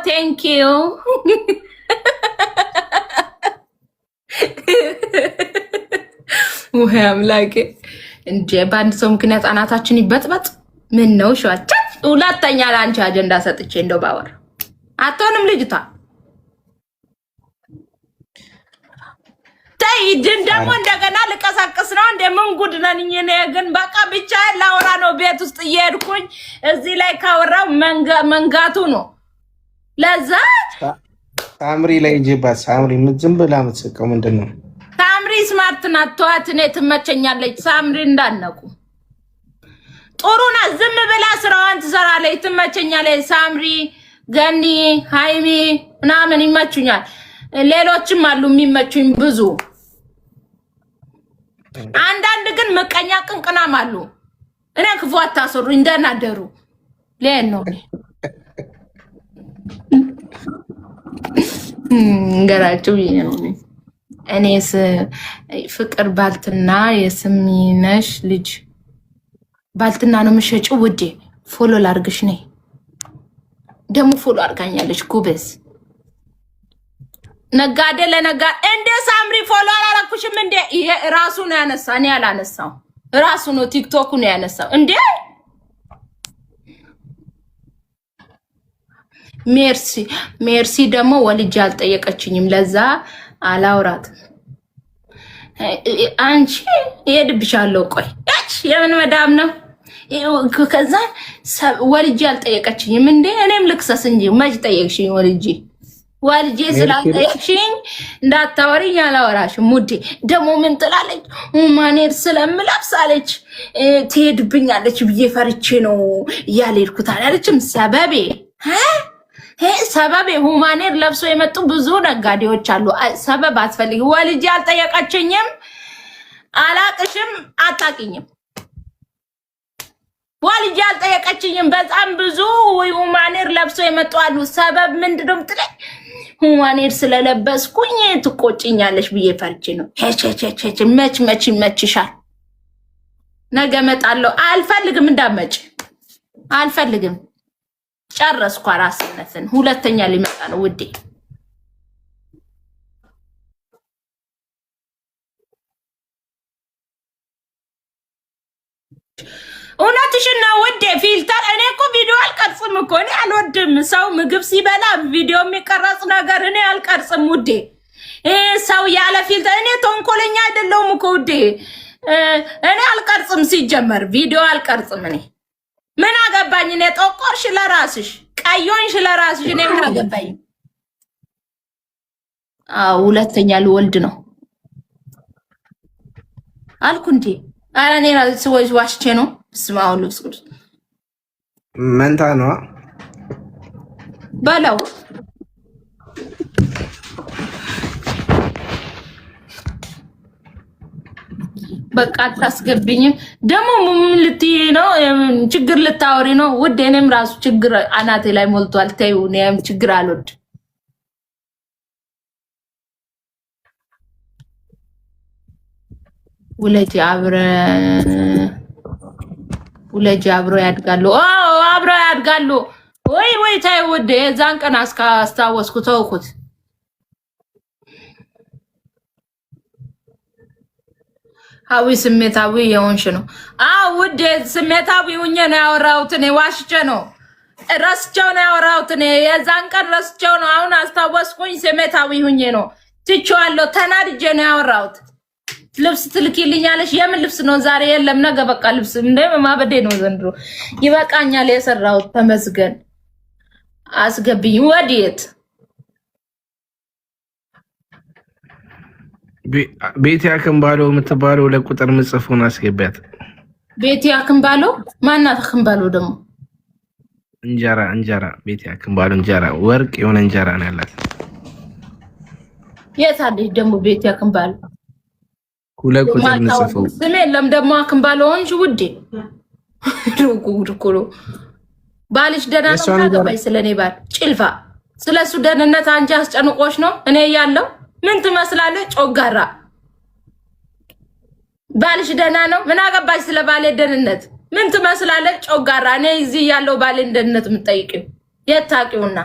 ቴንክ ዩ ወይ አምላኬ እንዴ በአንድ ሰው ምክንያት አናታችን ይበጥበጥ። ምን ነው ሸዋቻ ሁለተኛ ለአንቺ አጀንዳ ሰጥቼ እንደው ባወር አትሆንም ልጅቷ። ተይ ጅን ደግሞ እንደገና ልቀሳቅስ ነው እንደ ምን ጉድ ነን እኔ። ግን በቃ ብቻ ላወራ ነው ቤት ውስጥ እየሄድኩኝ እዚህ ላይ ካወራው መንጋቱ ነው። ለዛ ሳምሪ ላይ ጅባት ሳምሪ ዝም ብላ የምትስቀው ምንድን ነው? ሳምሪ ስማርት ናት። ተዋት፣ እኔ ትመቸኛለች። ሳምሪ እንዳነቁ ጥሩ ናት። ዝም ብላ ስራዋን ትሰራለች፣ ትመቸኛለች። ሳምሪ፣ ገኒ፣ ሃይሚ ምናምን ይመቹኛል። ሌሎችም አሉ የሚመቹኝ ብዙ። አንዳንድ ግን ምቀኛ ቅንቅናም አሉ። እኔ ክፉ አታሰሩኝ እንደናደሩ ሌን ነው እንገራቸው ነው። እኔስ ፍቅር ባልትና የስሚነሽ ልጅ ባልትና ነው የምሸጪው ውዴ። ፎሎ ላርግሽ ነይ ደግሞ ፎሎ አርጋኛለች ጉበዝ ነጋዴ ለነጋ እንደ ሳምሪ ፎሎ አላረኩሽም እንዴ? ይሄ ራሱ ነው ያነሳ፣ እኔ አላነሳው። ራሱ ነው ቲክቶክ ነው ያነሳው እንዴ? ሜርሲ ደግሞ ወልጅ አልጠየቀችኝም፣ ለዛ አላውራት። አንቺ ይሄድብሻለሁ። ቆይ እቺ የምን መዳም ነው? ከዛ ወልጅ አልጠየቀችኝም እንዴ? እኔም ልክሰስ እንጂ መች ጠየቅሽኝ? ወልጄ ስላልጠየቅሽኝ እንዳታወሪኝ አላወራሽም ውዴ። ደግሞ ምን ትላለች? ሁማኔር ስለምለብስ አለች ትሄድብኛለች ብዬ ፈርቼ ነው እያልሄድኩት አላለችም። ሰበቤ ሁማኔር ለብሶ የመጡ ብዙ ነጋዴዎች አሉ። ሰበብ አትፈልጊ። ወልጄ አልጠየቀችኝም፣ አላቅሽም፣ አታቂኝም። ወልጄ አልጠየቀችኝም። በጣም ብዙ ሁማኔር ለብሶ የመጡ አሉ። ሰበብ ምንድነው የምትለኝ? ሁማኔር ስለለበስኩኝ ትቆጭኛለሽ ብዬ ፈርቼ ነው። መች ይመችሻል። ነገ እመጣለሁ። አልፈልግም፣ እንዳመጭ አልፈልግም። ጨረስኩ ራስነትን። ሁለተኛ ሊመጣ ነው ውዴ። እውነትሽን ነው ውዴ። ፊልተር እኔ እኮ ቪዲዮ አልቀርጽም እኮ እኔ አልወድም። ሰው ምግብ ሲበላ ቪዲዮ የሚቀረጽ ነገር እኔ አልቀርጽም ውዴ። ሰው ያለ ፊልተር እኔ ተንኮለኛ አይደለሁም እኮ ውዴ። እኔ አልቀርጽም፣ ሲጀመር ቪዲዮ አልቀርጽም። እኔ ምን አገባኝ? እኔ ጠቆርሽ ለራስሽ፣ ቀዮንሽ ለራስሽ፣ እኔ ምን አገባኝ? ሁለተኛ ልወልድ ነው አልኩ እንዴ? ኧረ እኔ ሰዎች ዋሽቼ ነው። ስማው ልብስ መንታ ነው በለው። በቃ አታስገብኝም። ደግሞ ምን ልትይ ነው? ችግር ልታወሪ ነው ውዴ? እኔም ራሱ ችግር አናቴ ላይ ሞልቷል። ተይው፣ እኔም ችግር አልወድ። ውለጂ አብረው ያድጋሉ። አብረው ያድጋሉ። ወይ ተይው ውዴ። የዛን ቀን አስታወስኩ፣ ተውኩት። ሀዊ ስሜታዊ የሆንሽ ነው። ውዴ ስሜታዊ ሁኜ ነው ያወራሁት። እኔ ዋሽቼ ነው፣ ረስቼው ነው ያወራሁት። እኔ የዛን ቀን ረስቼው ነው። አሁን አስታወስኩኝ። ስሜታዊ ሁኜ ነው፣ ትቼዋለሁ። ተናድጄ ነው ያወራሁት። ልብስ ትልኪልኛለሽ? የምን ልብስ ነው? ዛሬ የለም ነገ በቃ ልብስ እንደ ማበዴ ነው ዘንድሮ። ይበቃኛል የሰራሁት። ተመስገን። አስገብኝ። ወዴት? ቤት ያክምባለው የምትባለው ለቁጥር ምጽፉን አስገቢያት። ቤት ያክምባለው ማናት? አክምባለው ደግሞ እንጀራ ቤት ያክምባለው እንጀራ ወርቅ የሆነ እንጀራ ነው ያላት። የት አለች ደግሞ ቤት ያክምባለው? ሁለት ቁጥር ምጽፈው ስሜ የለም ደግሞ አክምባለው እንጂ ውዴ። ሩቁ ባልሽ ደህና ነው? ታገባይ ስለኔ ባል ጭልፋ። ስለሱ ደህንነት አንቺ አስጨንቆሽ ነው? እኔ ያለው ምን ትመስላለህ? ጮጋራ። ባልሽ ደህና ነው? ምን አገባሽ ስለ ባሌ ደህንነት? ምን ትመስላለህ? ጮጋራ። እኔ እዚህ ያለው ባሌ ደህንነት የምጠይቂው የታቂውና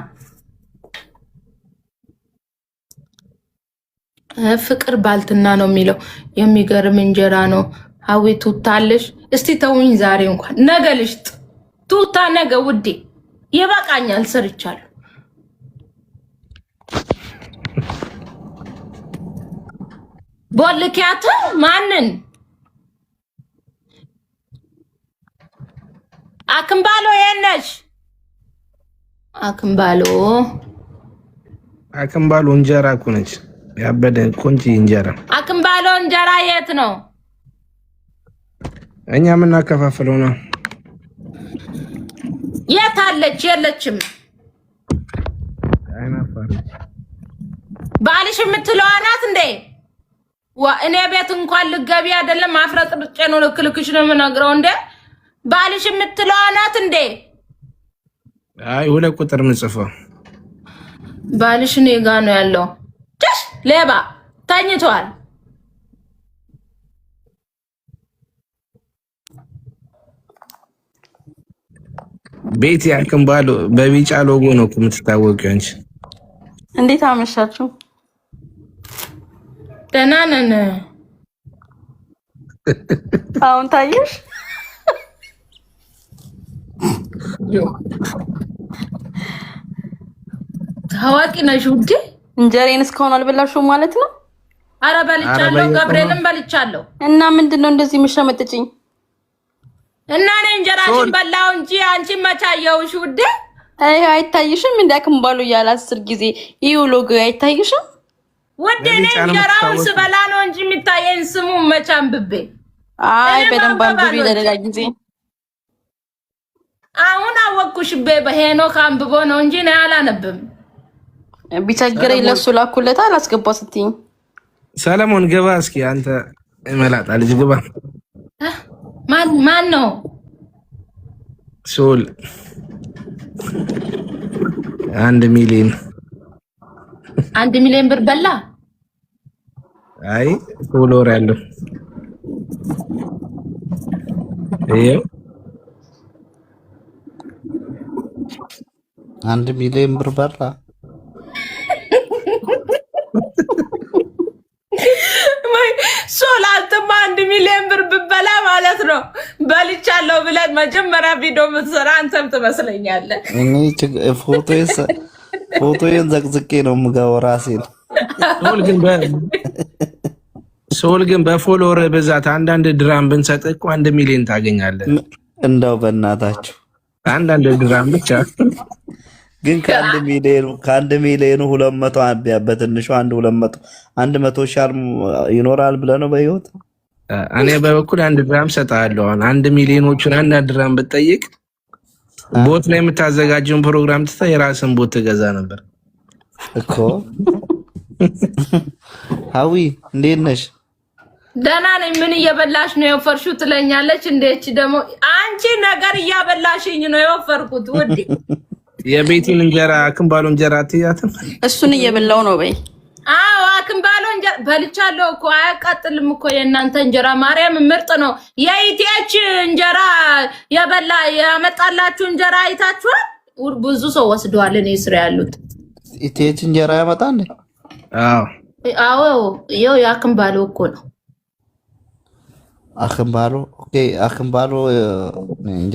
ፍቅር ባልትና ነው የሚለው። የሚገርም እንጀራ ነው። ሀዊ ቱታለሽ። እስቲ ተውኝ ዛሬ እንኳን ነገ ልሽጥ ቱታ ነገ ውዴ ይበቃኛል፣ ሰርቻለሁ። ቦልኪያት ማንን አክምባሎ የነሽ አክምባሎ እንጀራ እኮ ነች። ያበደ ቆንጆ እንጀራ አክምባሎ እንጀራ የት ነው? እኛ የምናከፋፍለው ነው። የት አለች? የለችም። አይናፋረች ባልሽ የምትለው ናት እንዴ? እኔ ቤት እንኳን ልገቢ አይደለም ማፍረጥ ብቻ ነው። ልክልክሽ ነው የምነግረው እንዴ። ባልሽ የምትለው ናት እንዴ? አይ 2 ቁጥር ምጽፈው ባልሽ እኔ ጋ ነው ያለው። ጭሽ ሌባ ተኝቷል። ቤት ያክምባሎ በቢጫ ሎጎ ነው የምትታወቂው አንቺ። እንዴት አመሻችሁ? ደህና ነን። አሁን ታየሽ? ታዋቂ ነሽ ውዴ። እንጀራዬን እስካሁን አልበላሽውም ማለት ነው? አረ በልቻለሁ፣ ገብርኤልን በልቻለሁ። እና ምንድነው እንደዚህ የምትሸመጥጭኝ? እና እኔ እንጀራሽን በላው እንጂ አንቺ መቻየውሽ ውዴ። አይ አይታይሽም? እንዳክምባሉ እያለ 10 ጊዜ ይኸው ሎጎ አይታይሽም? ውዴ እኔ እንጀራውን ስበላ ነው እንጂ የሚታየኝ ስሙ መቻም ብቤ። አይ በደንብ አንብቢ ለሌላ ጊዜ። አሁን አወቅኩሽ በሄኖክ አንብቦ ነው እንጂ እኔ አላነብም። ቢቸግረኝ ለሱ ላኩለታ አላስገባ ስትይኝ። ሰለሞን ግባ እስኪ አንተ መላጣ ልጅ ግባ። ማን ነው? ሶል 1 ሚሊዮን 1 ሚሊዮን ብር በላ። አይ ፎሎወር ያለው ይሄ 1 ሚሊዮን ብር በላ። ሶላትማ 1 ሚሊዮን ብር ብበላ ማለት ነው በልቻለሁ ብለን መጀመሪያ ቪዲዮ የምትሰራ አንተም ትመስለኛለህ። እኔ ፎቶዬን ዘቅዝቄ ነው የምገባው ራሴን። ሶል ግን በፎሎወር ብዛት አንዳንድ ድራም ብንሰጥ እኮ 1 ሚሊዮን ታገኛለህ። እንደው በእናታችሁ አንዳንድ ድራም ብቻ ግን ከአንድ ሚሊዮኑ 200 በትንሹ 100 ሻር ይኖራል ብለህ ነው በህይወት? እኔ በበኩል 1 ድራም ሰጣለሁ። 1 ሚሊዮኖቹን አንድ ድራም ብትጠይቅ ቦት ላይ የምታዘጋጀውን ፕሮግራም ትታ የራስን ቦት ትገዛ ነበር እኮ። ሀዊ እንዴት ነሽ? ደህና ነኝ። ምን እየበላሽ ነው የወፈርሽው ትለኛለች። እንዴች ደግሞ አንቺ ነገር እያበላሽኝ ነው የወፈርኩት ውዴ። የቤቲን እንጀራ አክምባሎ እንጀራ አትያትም? እሱን እየበላው ነው በይ። አዎ አክምባሎ እንጀራ በልቻለሁ እኮ። አያቃጥልም እኮ የእናንተ እንጀራ ማርያም ምርጥ ነው። የኢቲኤች እንጀራ የበላ ያመጣላችሁ እንጀራ አይታችኋል? ብዙ ሰው ወስደዋል። እኔ ስራ ያሉት ኢቲኤች እንጀራ ያመጣል። አዎ ይኸው የአክምባሎ እኮ ነው። አክምባሎ ኦኬ። አክምባሎ እንጃ